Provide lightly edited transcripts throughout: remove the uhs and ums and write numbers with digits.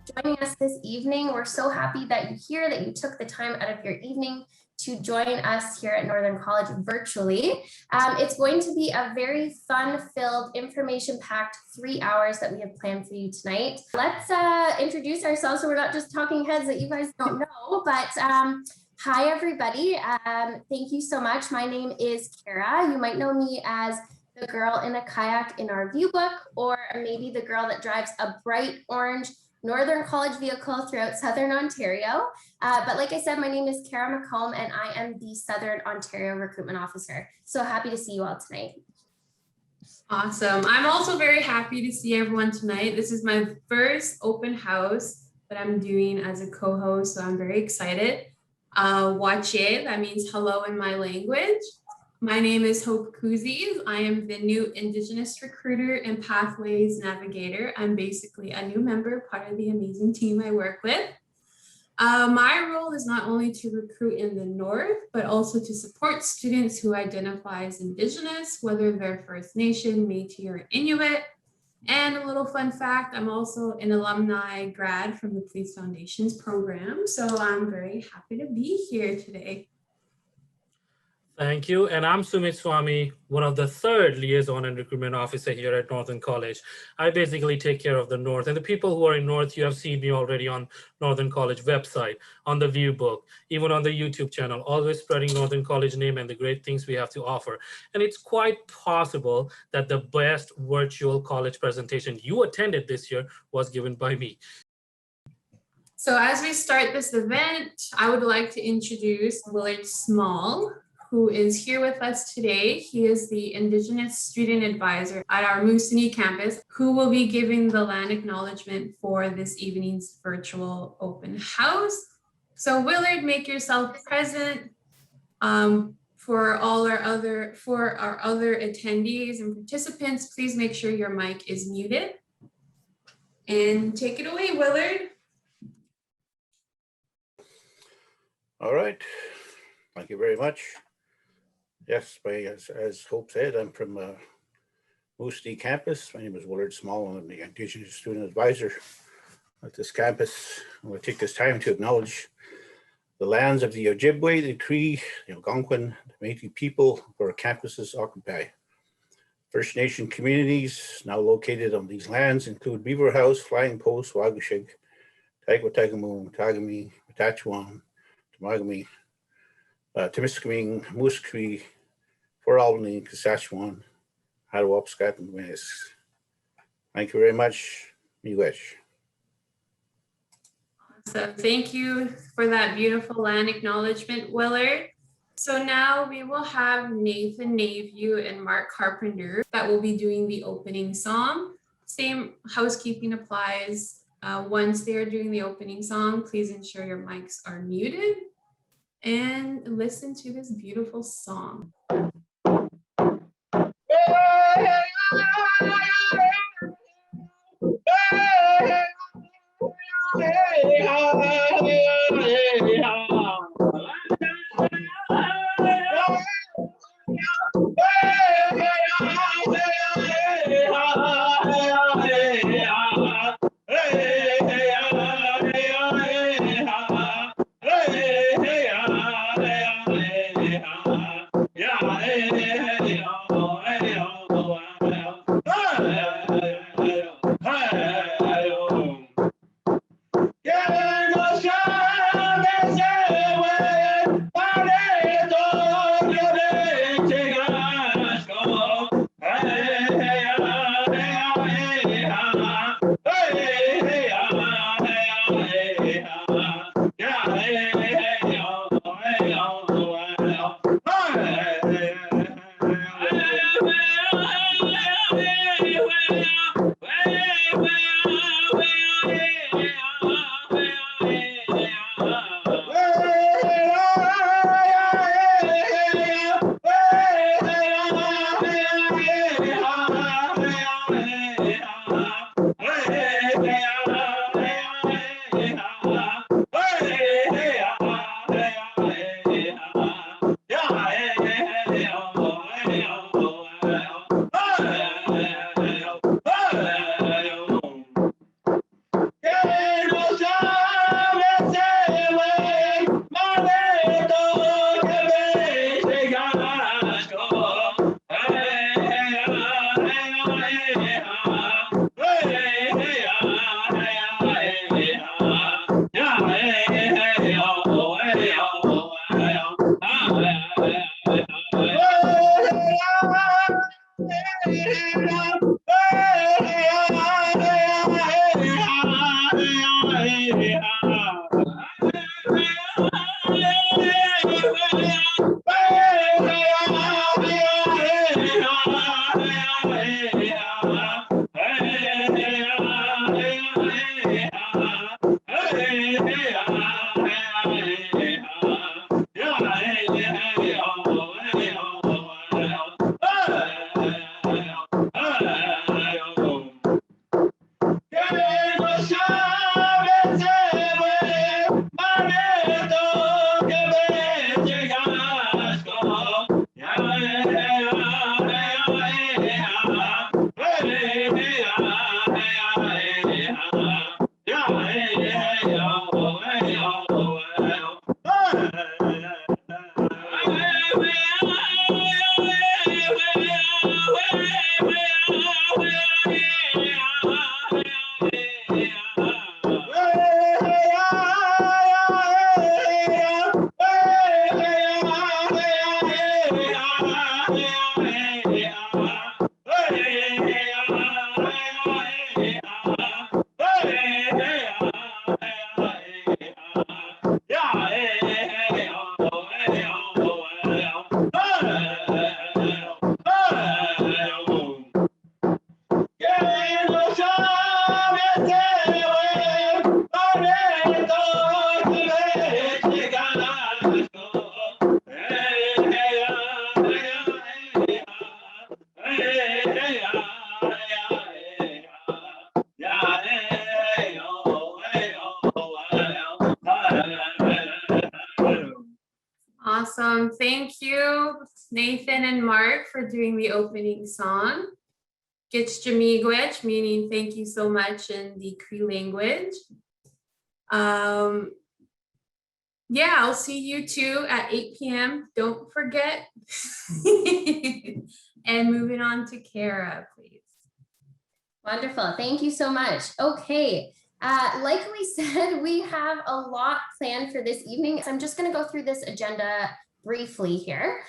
joining us this evening. We're so happy that you're here, that you took the time out of your evening to join us here at Northern College virtually. It's going to be a very fun-filled, information-packed 3 hours that we have planned for you tonight. Let's introduce ourselves so we're not just talking heads that you guys don't know, but hi, everybody. Thank you so much. My name is Kara. You might know me as the girl in a kayak in our view book, or maybe the girl that drives a bright orange Northern College vehicle throughout Southern Ontario. But like I said, my name is Kara McComb and I am the Southern Ontario Recruitment Officer. So happy to see you all tonight. Awesome. I'm also very happy to see everyone tonight. This is my first open house that I'm doing as a co-host, so I'm very excited. Wache, that means hello in my language. My name is Hope Kuzies. I am the new Indigenous Recruiter and Pathways Navigator. I'm basically a new member, part of the amazing team I work with. My role is not only to recruit in the North, but also to support students who identify as Indigenous, whether they're First Nation, Métis, or Inuit. And a little fun fact, I'm also an alumni grad from the Police Foundations program. So I'm very happy to be here today. Thank you. And I'm Sumit Swami, one of the third liaison and recruitment officer here at Northern College. I basically take care of the North, and the people who are in North, you have seen me already on Northern College website, on the view book, even on the YouTube channel, always spreading Northern College name and the great things we have to offer. And it's quite possible that the best virtual college presentation you attended this year was given by me. So as we start this event, I would like to introduce Willard Small, who is here with us today. He is the Indigenous Student Advisor at our Moosonee campus, who will be giving the land acknowledgement for this evening's virtual open house. So Willard, make yourself present for our other attendees and participants. Please make sure your mic is muted. And take it away, Willard. All right, thank you very much. Yes, as Hope said, I'm from Moosonee campus. My name is Willard Small. I'm the Indigenous Student Advisor at this campus. I want to take this time to acknowledge the lands of the Ojibwe, the Cree, the Algonquin, the Métis people where campuses occupy. First Nation communities now located on these lands include Beaver House, Flying Post, Wagushig, Taigwetagamoon, Tagami, Matachewan, Temagami, Timiskaming, Moose Cree, Fort Albany, Saskatchewan, Hattawapskat, and Minis. Thank you very much. Miigwech. Awesome. Thank you for that beautiful land acknowledgement, Willard. So now we will have Nathan Naview and Mark Carpenter that will be doing the opening song. Same housekeeping applies. Once they are doing the opening song, please ensure your mics are muted and listen to this beautiful song. Awesome. Thank you, Nathan and Mark, for doing the opening song. Gitschamigwech, meaning thank you so much in the Cree language. Yeah, I'll see you too at 8 p.m. Don't forget. And moving on to Kara, please. Wonderful. Thank you so much. Okay. Like we said, we have a lot planned for this evening. So I'm just going to go through this agenda briefly here.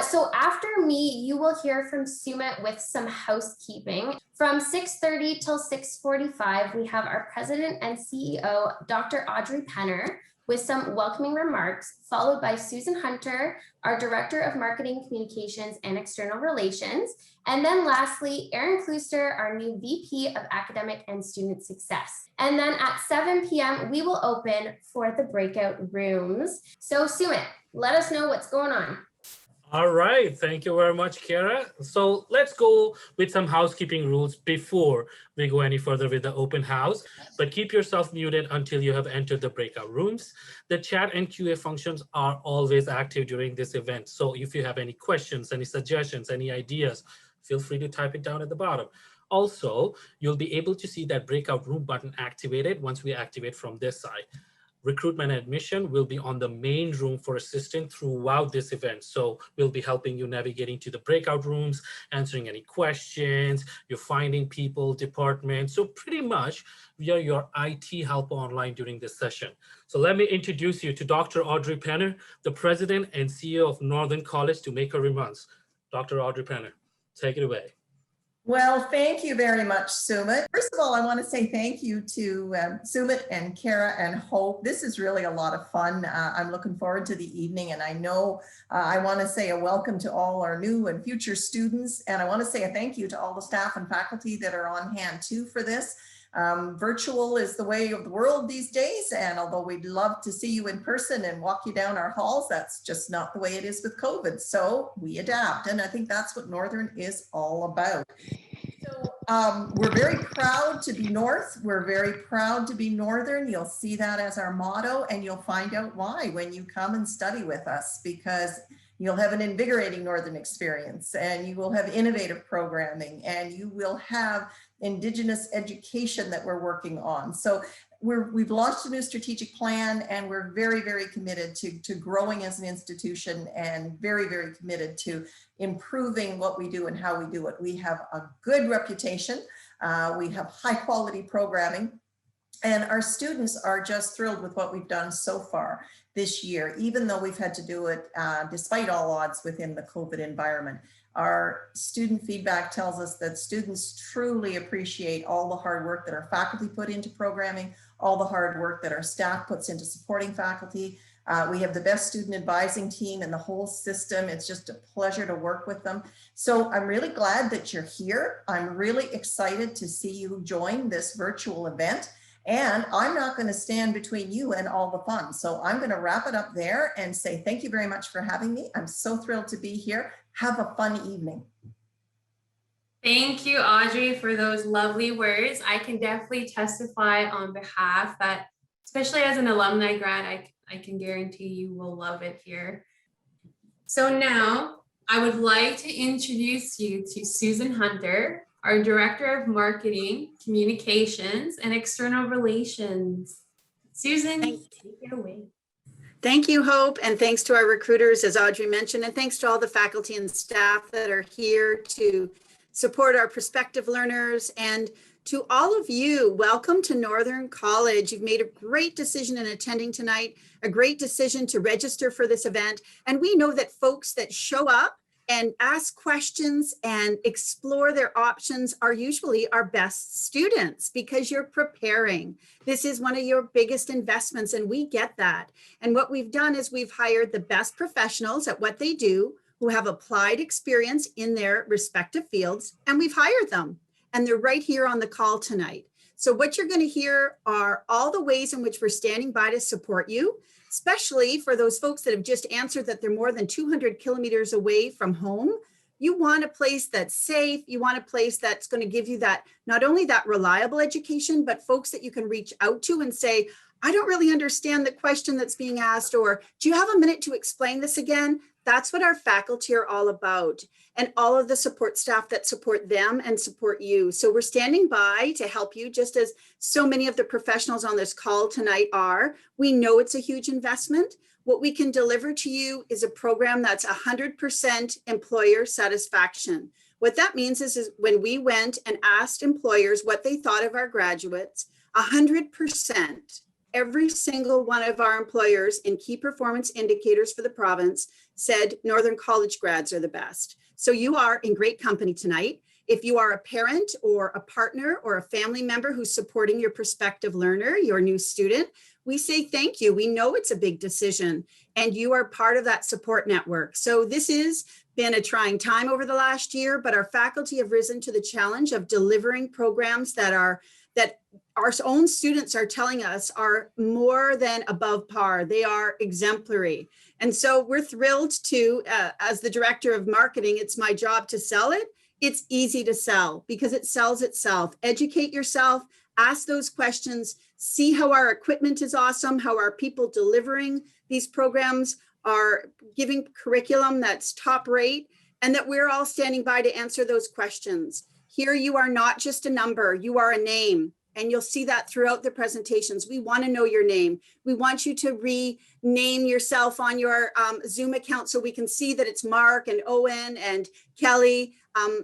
So after me, you will hear from Sumit with some housekeeping. From 6:30 till 6:45, we have our president and CEO, Dr. Audrey Penner, with some welcoming remarks, followed by Susan Hunter, our Director of Marketing Communications and External Relations. And then lastly, Erin Klooster, our new VP of Academic and Student Success. And then at 7 p.m., we will open for the breakout rooms. So Sumit, let us know what's going on. All right, thank you very much, Kara. So let's go with some housekeeping rules before we go any further with the open house, but keep yourself muted until you have entered the breakout rooms. The chat and QA functions are always active during this event. So if you have any questions, any suggestions, any ideas, feel free to type it down at the bottom. Also, you'll be able to see that breakout room button activated once we activate from this side. Recruitment admission will be on the main room for assistance throughout this event. So we'll be helping you navigating to the breakout rooms, answering any questions, you're finding people, departments. So pretty much we are your IT help online during this session. So let me introduce you to Dr. Audrey Penner, the president and CEO of Northern College, to make her remarks. Dr. Audrey Penner, take it away. Well, thank you very much, Sumit. First of all, I want to say thank you to Sumit and Kara and Hope. This is really a lot of fun. I'm looking forward to the evening, and I know I want to say a welcome to all our new and future students, and I want to say a thank you to all the staff and faculty that are on hand too for this. Virtual is the way of the world these days, and although we'd love to see you in person and walk you down our halls, that's just not the way it is with COVID. So we adapt, and I think that's what Northern is all about. So we're very proud to be North. We're very proud to be Northern. You'll see that as our motto, and you'll find out why when you come and study with us, because you'll have an invigorating Northern experience, and you will have innovative programming, and you will have Indigenous education that we're working on. So we've launched a new strategic plan, and we're very, very committed to growing as an institution, and very, very committed to improving what we do and how we do it. We have a good reputation. We have high quality programming, and our students are just thrilled with what we've done so far this year, even though we've had to do it despite all odds within the COVID environment. Our student feedback tells us that students truly appreciate all the hard work that our faculty put into programming, all the hard work that our staff puts into supporting faculty. We have the best student advising team in the whole system. It's just a pleasure to work with them. So I'm really glad that you're here. I'm really excited to see you join this virtual event. And I'm not going to stand between you and all the fun. So I'm going to wrap it up there and say thank you very much for having me. I'm so thrilled to be here. Have a fun evening. Thank you, Audrey, for those lovely words. I can definitely testify on behalf that, especially as an alumni grad, I can guarantee you will love it here. So now I would like to introduce you to Susan Hunter, our Director of Marketing, Communications, and External Relations. Susan, take it away. Thank you, Hope, and thanks to our recruiters, as Audrey mentioned, and thanks to all the faculty and staff that are here to support our prospective learners. And to all of you, welcome to Northern College. You've made a great decision in attending tonight, a great decision to register for this event. And we know that folks that show up and ask questions and explore their options are usually our best students because you're preparing. This is one of your biggest investments, and we get that. And what we've done is we've hired the best professionals at what they do who have applied experience in their respective fields, and we've hired them. And they're right here on the call tonight. So what you're going to hear are all the ways in which we're standing by to support you, especially for those folks that have just answered that they're more than 200 kilometers away from home. You want a place that's safe. You want a place that's going to give you that, not only that reliable education, but folks that you can reach out to and say, I don't really understand the question that's being asked, or do you have a minute to explain this again? That's what our faculty are all about, and all of the support staff that support them and support you. So we're standing by to help you, just as so many of the professionals on this call tonight are. We know it's a huge investment. What we can deliver to you is a program that's 100% employer satisfaction. What that means is when we went and asked employers what they thought of our graduates, 100%. Every single one of our employers in key performance indicators for the province said Northern College grads are the best. So you are in great company tonight. If you are a parent or a partner or a family member who's supporting your prospective learner, your new student, we say thank you. We know it's a big decision and you are part of that support network. So this has been a trying time over the last year, but our faculty have risen to the challenge of delivering programs that our own students are telling us are more than above par. They are exemplary. And so we're thrilled to, as the director of marketing, it's my job to sell it. It's easy to sell because it sells itself. Educate yourself, ask those questions, see how our equipment is awesome, how our people delivering these programs are giving curriculum that's top rate, and that we're all standing by to answer those questions. Here you are not just a number, you are a name. And you'll see that throughout the presentations. We want to know your name. We want you to rename yourself on your Zoom account so we can see that it's Mark and Owen and Kelly.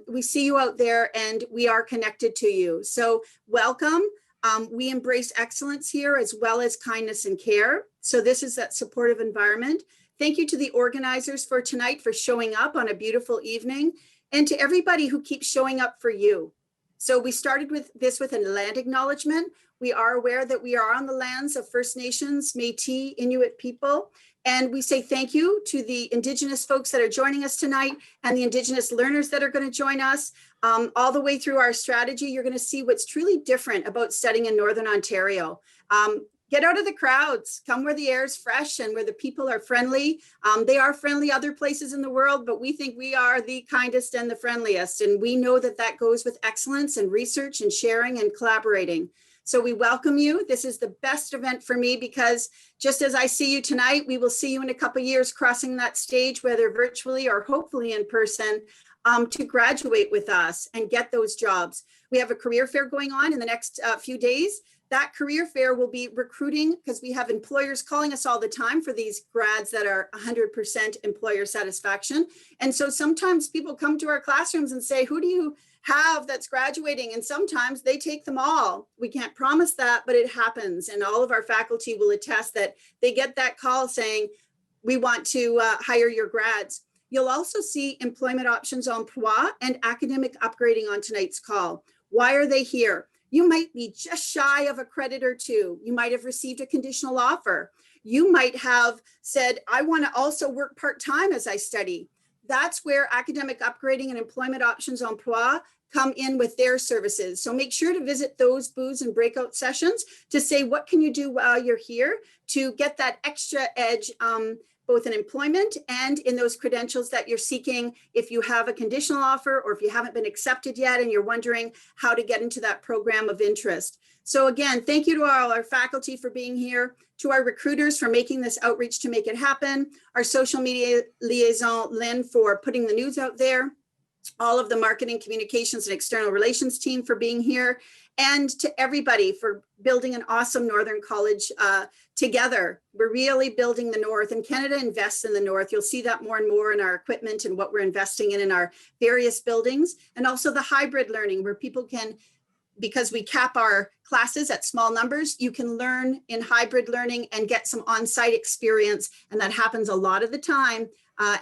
We see you out there and we are connected to you. So welcome. We embrace excellence here as well as kindness and care. So this is that supportive environment. Thank you to the organizers for tonight for showing up on a beautiful evening, and to everybody who keeps showing up for you. So we started with this with a land acknowledgement. We are aware that we are on the lands of First Nations, Métis, Inuit people. And we say thank you to the Indigenous folks that are joining us tonight and the Indigenous learners that are going to join us. All the way through our strategy, you're going to see what's truly different about studying in Northern Ontario. Get out of the crowds, come where the air is fresh and where the people are friendly. They are friendly other places in the world, but we think we are the kindest and the friendliest. And we know that that goes with excellence and research and sharing and collaborating. So we welcome you. This is the best event for me because just as I see you tonight, we will see you in a couple of years crossing that stage, whether virtually or hopefully in person, to graduate with us and get those jobs. We have a career fair going on in the next few days. That career fair will be recruiting because we have employers calling us all the time for these grads that are 100% employer satisfaction. And so sometimes people come to our classrooms and say, who do you have that's graduating? And sometimes they take them all. We can't promise that, but it happens. And all of our faculty will attest that they get that call saying, we want to hire your grads. You'll also see employment options emploi and academic upgrading on tonight's call. Why are they here? You might be just shy of a credit or two. You might have received a conditional offer. You might have said, I want to also work part-time as I study. That's where academic upgrading and employment options emploi come in with their services. So make sure to visit those booths and breakout sessions to say, what can you do while you're here to get that extra edge, both in employment and in those credentials that you're seeking if you have a conditional offer or if you haven't been accepted yet and you're wondering how to get into that program of interest. So again, thank you to all our faculty for being here, to our recruiters for making this outreach to make it happen, our social media liaison, Lynn, for putting the news out there, all of the marketing, communications, and external relations team for being here, and to everybody for building an awesome Northern College together. We're really building the North, and Canada invests in the North. You'll see that more and more in our equipment and what we're investing in our various buildings, and also the hybrid learning where people can, because we cap our classes at small numbers, you can learn in hybrid learning and get some on-site experience, and that happens a lot of the time.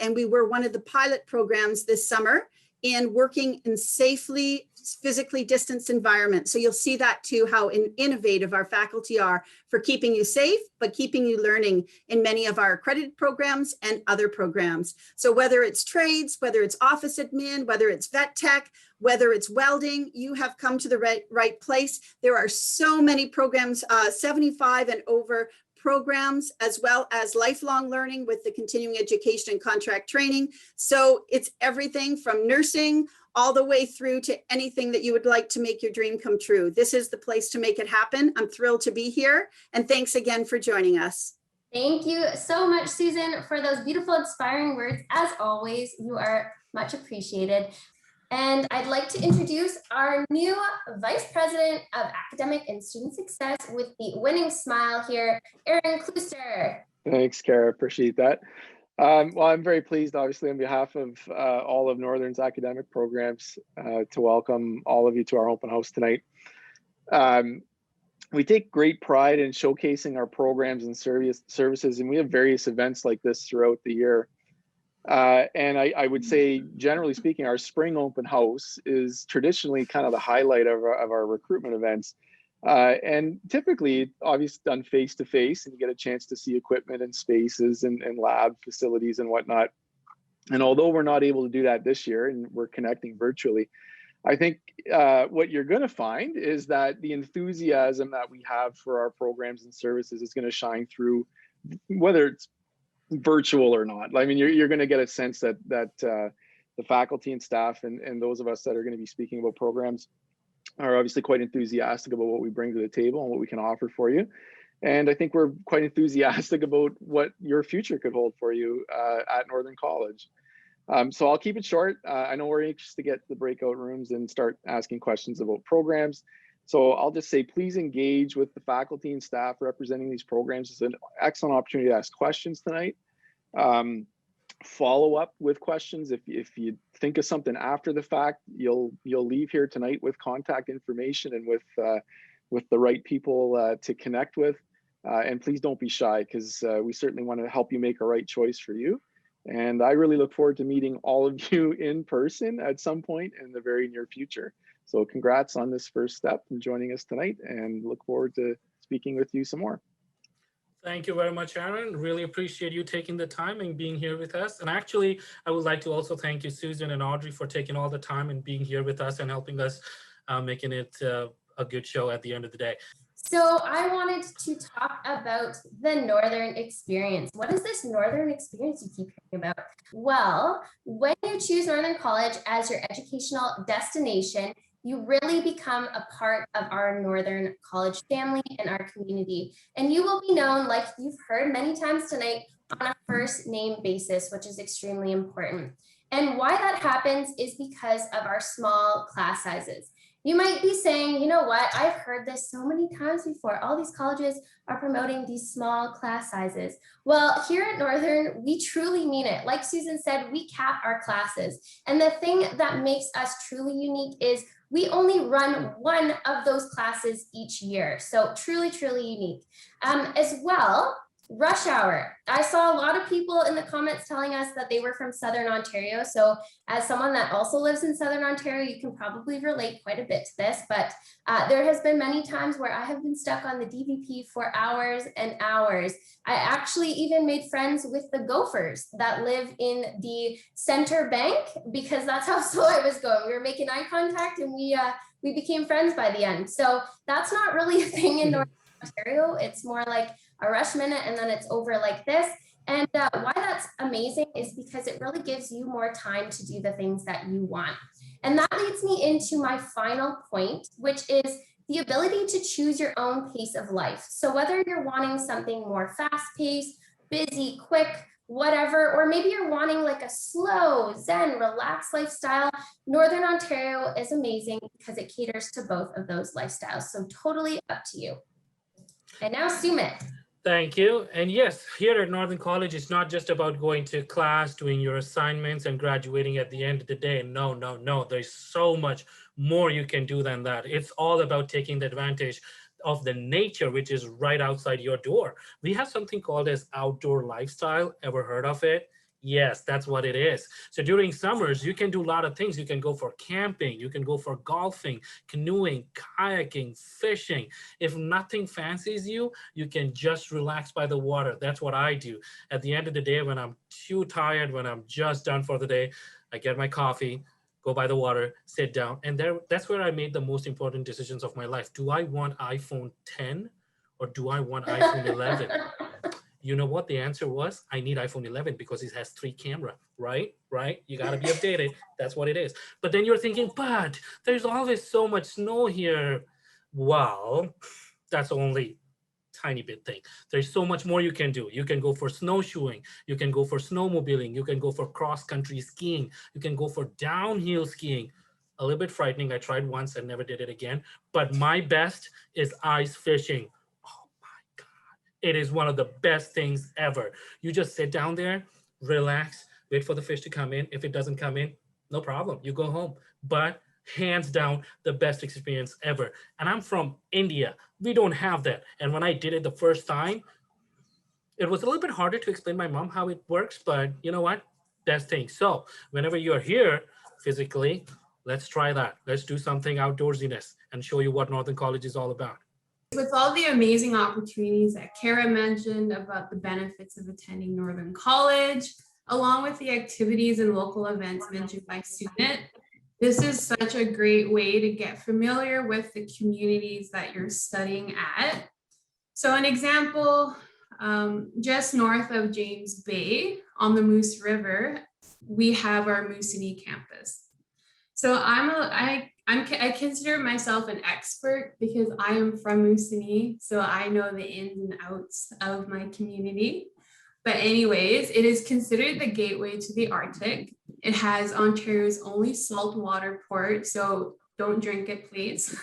And we were one of the pilot programs this summer in working in safely, physically distanced environments. So you'll see that too, how innovative our faculty are for keeping you safe, but keeping you learning in many of our accredited programs and other programs. So whether it's trades, whether it's office admin, whether it's vet tech, whether it's welding, you have come to the right place. There are so many programs, 75 and over programs, as well as lifelong learning with the continuing education and contract training. So it's everything from nursing all the way through to anything that you would like to make your dream come true. This is the place to make it happen. I'm thrilled to be here. And thanks again for joining us. Thank you so much, Susan, for those beautiful, inspiring words. As always, you are much appreciated. And I'd like to introduce our new Vice President of Academic and Student Success with the winning smile here, Aaron Klooster. Thanks, Kara. Appreciate that. Well, I'm very pleased, obviously, on behalf of all of Northern's academic programs to welcome all of you to our open house tonight. We take great pride in showcasing our programs and services, and we have various events like this throughout the year. And I would say, generally speaking, our spring open house is traditionally kind of the highlight of our recruitment events. And typically, obviously done face-to-face, and you get a chance to see equipment and spaces and lab facilities and whatnot. And although we're not able to do that this year and we're connecting virtually, I think what you're going to find is that the enthusiasm that we have for our programs and services is going to shine through, whether it's virtual or not. I mean, you're going to get a sense that the faculty and staff and those of us that are going to be speaking about programs are obviously quite enthusiastic about what we bring to the table and what we can offer for you. And I think we're quite enthusiastic about what your future could hold for you at Northern College. So I'll keep it short. I know we're anxious to get to the breakout rooms and start asking questions about programs. So I'll just say, please engage with the faculty and staff representing these programs. It's an excellent opportunity to ask questions tonight. Follow up with questions. If you think of something after the fact, you'll leave here tonight with contact information and with the right people to connect with. And please don't be shy, because we certainly want to help you make a right choice for you. And I really look forward to meeting all of you in person at some point in the very near future. So congrats on this first step and joining us tonight, and look forward to speaking with you some more. Thank you very much, Aaron. Really appreciate you taking the time and being here with us. And actually, I would like to also thank you, Susan and Audrey, for taking all the time and being here with us and helping us making it a good show at the end of the day. So I wanted to talk about the Northern experience. What is this Northern experience you keep hearing about? Well, when you choose Northern College as your educational destination, you really become a part of our Northern College family and our community. And you will be known, like you've heard many times tonight, on a first name basis, which is extremely important. And why that happens is because of our small class sizes. You might be saying, you know what, I've heard this so many times before. All these colleges are promoting these small class sizes. Well, here at Northern, we truly mean it. Like Susan said, we cap our classes. And the thing that makes us truly unique is we only run one of those classes each year. So truly, truly unique. As well, Rush hour. I saw a lot of people in the comments telling us that they were from Southern Ontario. So as someone that also lives in Southern Ontario, you can probably relate quite a bit to this, but there has been many times where I have been stuck on the DVP for hours and hours. I actually even made friends with the gophers that live in the center bank because that's how slow I was going. We were making eye contact and we became friends by the end. So that's not really a thing in Northern Ontario. It's more like a rush minute and then it's over like this. And why that's amazing is because it really gives you more time to do the things that you want. And that leads me into my final point, which is the ability to choose your own pace of life. So whether you're wanting something more fast-paced, busy, quick, whatever, or maybe you're wanting like a slow, zen, relaxed lifestyle, Northern Ontario is amazing because it caters to both of those lifestyles. So totally up to you. And now Sumit. Thank you. And yes, here at Northern College, it's not just about going to class, doing your assignments and graduating at the end of the day. No, no, no. There's so much more you can do than that. It's all about taking the advantage of the nature, which is right outside your door. We have something called as outdoor lifestyle. Ever heard of it? Yes, that's what it is. So during summers, you can do a lot of things. You can go for camping, you can go for golfing, canoeing, kayaking, fishing. If nothing fancies you, you can just relax by the water. That's what I do. At the end of the day, when I'm too tired, when I'm just done for the day, I get my coffee, go by the water, sit down. And that's where I made the most important decisions of my life. Do I want iPhone 10 or do I want iPhone 11? You know what the answer was? I need iPhone 11 because it has 3 cameras, right? Right? You got to be updated. That's what it is. But then you're thinking, but there's always so much snow here. Well, that's only tiny bit thing. There's so much more you can do. You can go for snowshoeing. You can go for snowmobiling. You can go for cross-country skiing. You can go for downhill skiing. A little bit frightening. I tried once and never did it again. But my best is ice fishing. It is one of the best things ever. You just sit down there, relax, wait for the fish to come in. If it doesn't come in, no problem, you go home. But hands down, the best experience ever. And I'm from India. We don't have that. And when I did it the first time, it was a little bit harder to explain to my mom how it works, but you know what? Best thing. So whenever you're here physically, let's try that. Let's do something outdoorsiness and show you what Northern College is all about. With all the amazing opportunities that Kara mentioned about the benefits of attending Northern College, along with the activities and local events mentioned by Sumit, this is such a great way to get familiar with the communities that you're studying at. So an example, just north of James Bay on the Moose River, we have our Moosonee campus. So I consider myself an expert because I am from Moosonee, so I know the ins and outs of my community. But anyways, it is considered the gateway to the Arctic. It has Ontario's only saltwater port, so don't drink it, please.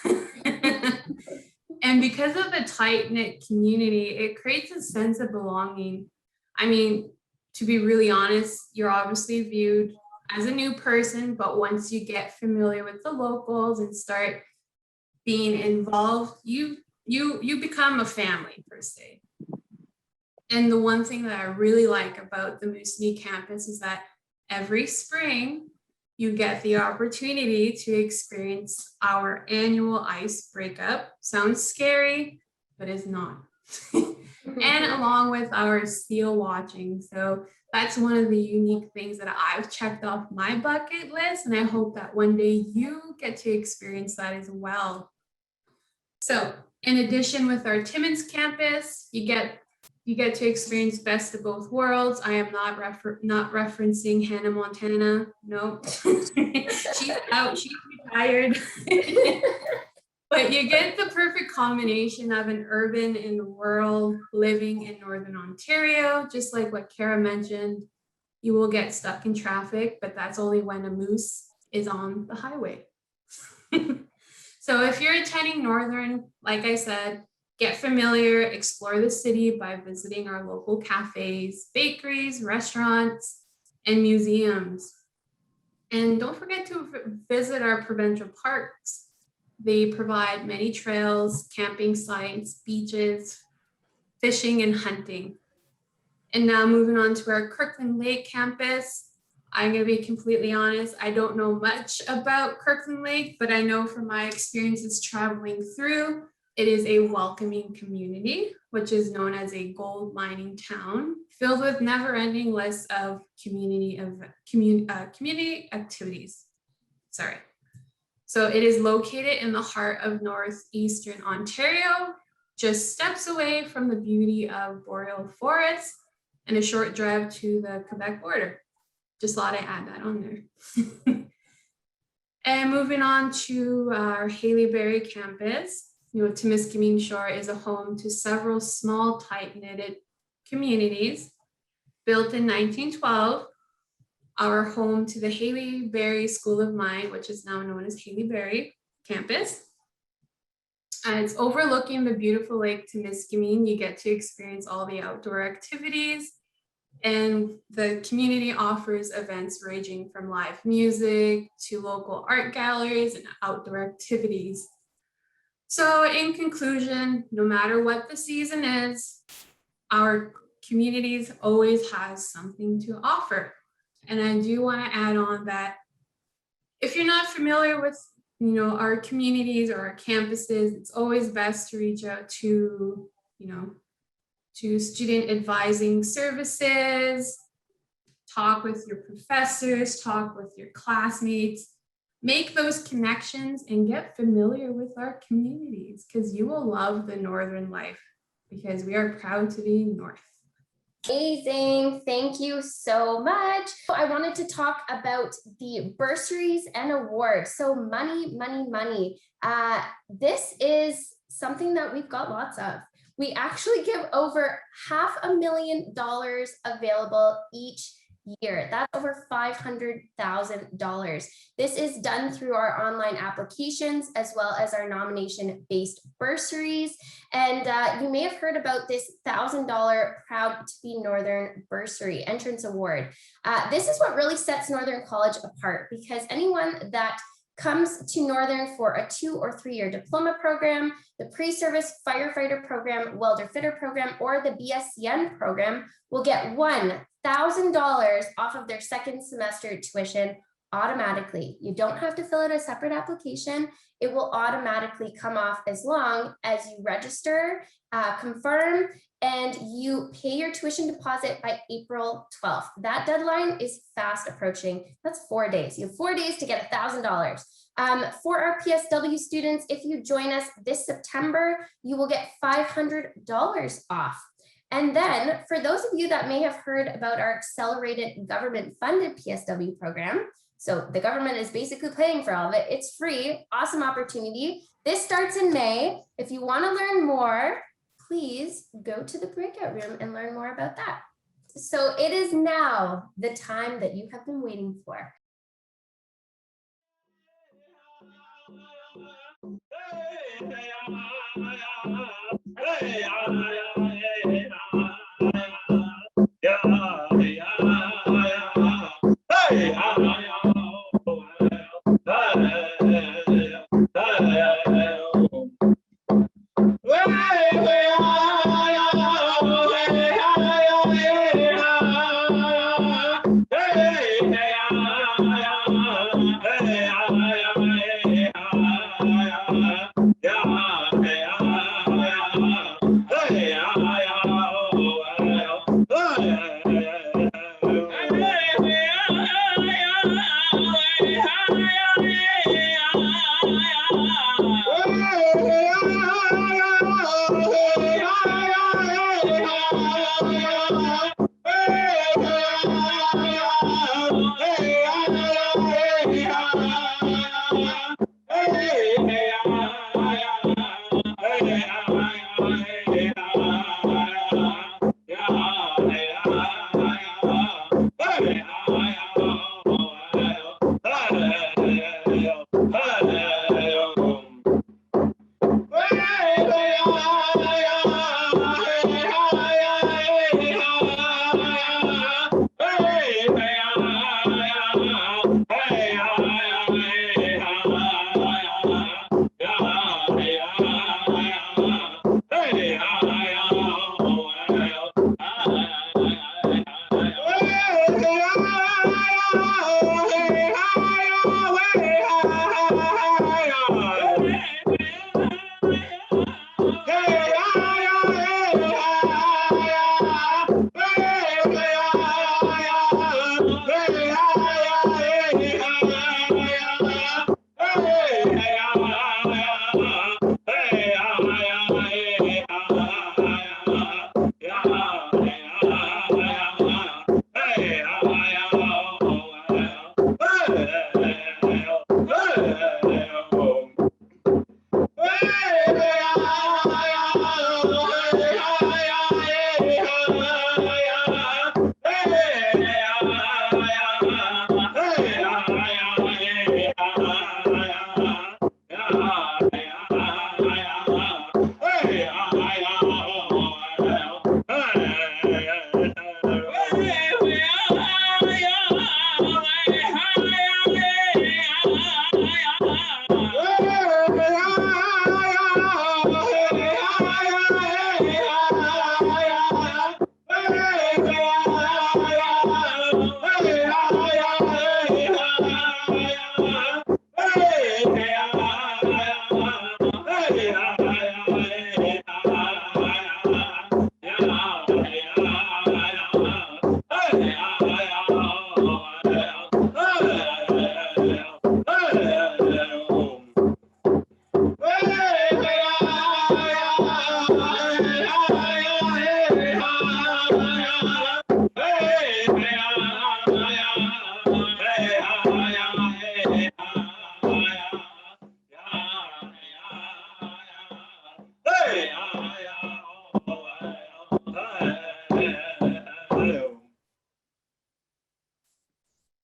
And because of the tight-knit community, it creates a sense of belonging. I mean, to be really honest, you're obviously viewed as a new person, but once you get familiar with the locals and start being involved, you become a family per se. And the one thing that I really like about the Moosonee campus is that every spring you get the opportunity to experience our annual ice breakup. Sounds scary, but it's not. And along with our seal watching. So that's one of the unique things that I've checked off my bucket list, and I hope that one day you get to experience that as well. So in addition, with our Timmins campus, you get to experience best of both worlds. I am not referencing Hannah Montana. No, she's out, she's retired. But you get the perfect combination of an urban and rural living in Northern Ontario. Just like what Kara mentioned, you will get stuck in traffic, but that's only when a moose is on the highway. So if you're attending Northern, like I said, get familiar, explore the city by visiting our local cafes, bakeries, restaurants, and museums. And don't forget to visit our provincial parks. They provide many trails, camping sites, beaches, fishing, and hunting. And now moving on to our Kirkland Lake campus. I'm going to be completely honest, I don't know much about Kirkland Lake, but I know from my experiences traveling through, it is a welcoming community, which is known as a gold mining town, filled with never-ending lists of community activities. Sorry. So it is located in the heart of northeastern Ontario, just steps away from the beauty of boreal forests and a short drive to the Quebec border. Just thought I'd add that on there. And moving on to our Haileybury campus, Timiskaming Shore is a home to several small, tight-knitted communities. Built in 1912, our home to the Haileybury School of Mine, which is now known as Haileybury campus. It's overlooking the beautiful Lake Timiskaming. You get to experience all the outdoor activities, and the community offers events ranging from live music to local art galleries and outdoor activities. So in conclusion, no matter what the season is, our communities always has something to offer. And I do want to add on that if you're not familiar with our communities or our campuses, it's always best to reach out to student advising services, talk with your professors, talk with your classmates, make those connections and get familiar with our communities, because you will love the Northern life, because we are proud to be North. Amazing. Thank you so much. I wanted to talk about the bursaries and awards. So money, money, money. This is something that we've got lots of. We actually give over $500,000 available each year. That's over $500,000. This is done through our online applications as well as our nomination-based bursaries. And you may have heard about this $1,000 Proud to be Northern Bursary Entrance Award. This is what really sets Northern College apart, because anyone that comes to Northern for a 2 or 3 year diploma program, the pre-service firefighter program, welder fitter program, or the BSCN program will get $1,000 off of their second semester tuition automatically. You don't have to fill out a separate application. It will automatically come off as long as you register, confirm, and you pay your tuition deposit by April 12th. That deadline is fast approaching. That's 4 days. You have 4 days to get $1,000. For our PSW students, if you join us this September, you will get $500 off. And then for those of you that may have heard about our accelerated government funded PSW program, so the government is basically paying for all of it. It's free, awesome opportunity. This starts in May. If you want to learn more, please go to the breakout room and learn more about that. So it is now the time that you have been waiting for.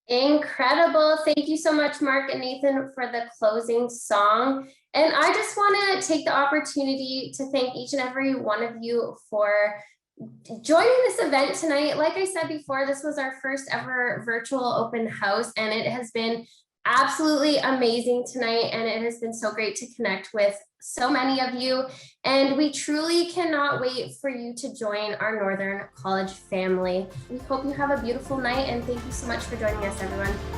Incredible. Thank you so much, Mark and Nathan, for the closing song. And I just want to take the opportunity to thank each and every one of you for joining this event tonight. Like I said before, this was our first ever virtual open house, and it has been absolutely amazing tonight. And it has been so great to connect with so many of you. And we truly cannot wait for you to join our Northern College family. We hope you have a beautiful night, and thank you so much for joining us, everyone.